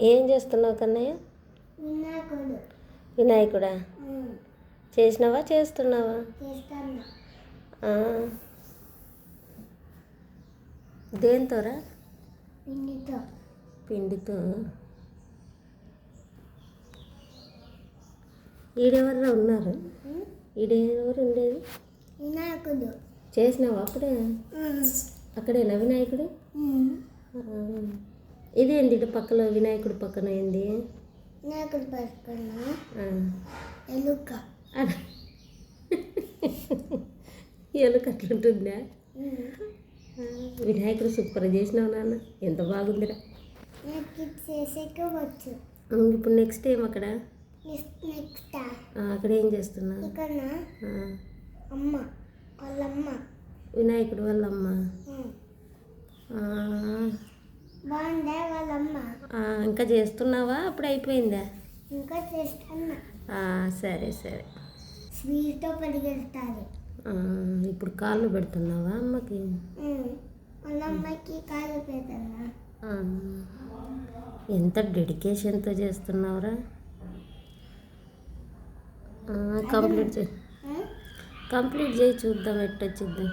ఏం చేస్తున్నావు కన్నయ్య? వినాయకుడా? చేసినావా చేస్తున్నావా? దేంతోరా? పిండితో. ఈడెవర్రా ఉన్నారు? ఈడెవరు ఉండేది? వినాయకుడు. చేసినావా అప్పుడే? అక్కడేనా వినాయకుడు? ఇదేంటి ఇటు పక్కలో వినాయకుడు పక్కన ఏంది? వినాయకుడు పక్కన ఎలుక. ఎలుక అట్లుంటుందా? వినాయకుడు సూపర్ చేసినావు నాన్న, ఎంత బాగుందిరా. చేసేవచ్చు. ఇప్పుడు నెక్స్ట్ ఏం అక్కడ? నెక్స్ట్ అక్కడ ఏం చేస్తున్నా? ఇక్కడ అమ్మ వాళ్ళమ్మ, వినాయకుడు వాళ్ళమ్మ. బాగుందా వాళ్ళమ్మ? ఇంకా చేస్తున్నావా? అప్పుడు అయిపోయిందా? ఇంకా చేస్తున్నా. సరే సరే. స్వీట్తో పరిగెడతారు. ఇప్పుడు కాళ్ళు పెడుతున్నావా అమ్మకి? వాళ్ళ అమ్మకి కాళ్ళు పెడతారా? ఎంత డెడికేషన్తో చేస్తున్నావురా. కంప్లీట్ చేయి, కంప్లీట్ చేయి, చూద్దాం ఎట్టొచ్చిద్దాం.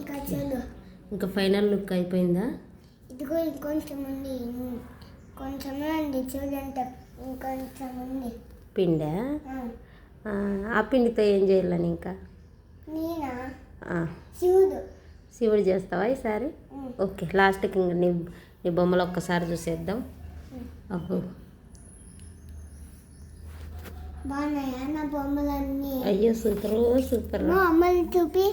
ఇక చూడు, ఇంకా ఫైనల్ లుక్ అయిపోయిందా? ఇదిగో ఇంకొంచెం ఉంది, కొంచెమే ఉంది చూడండి, ఇంకొంచెం ఉంది. పిండా? ఆ పిండితో ఏం చేయాలని ఇంకా? నేనా? శివుడు. శివుడు చేస్తావా ఈసారి? ఓకే, లాస్ట్కి ఇంక నీ బొమ్మలు ఒక్కసారి చూసేద్దాం. అబ్బో బాగున్నాయా నా బొమ్మలన్నీ? అయ్యో సూపర్ సూపర్. అమ్మని చూపి.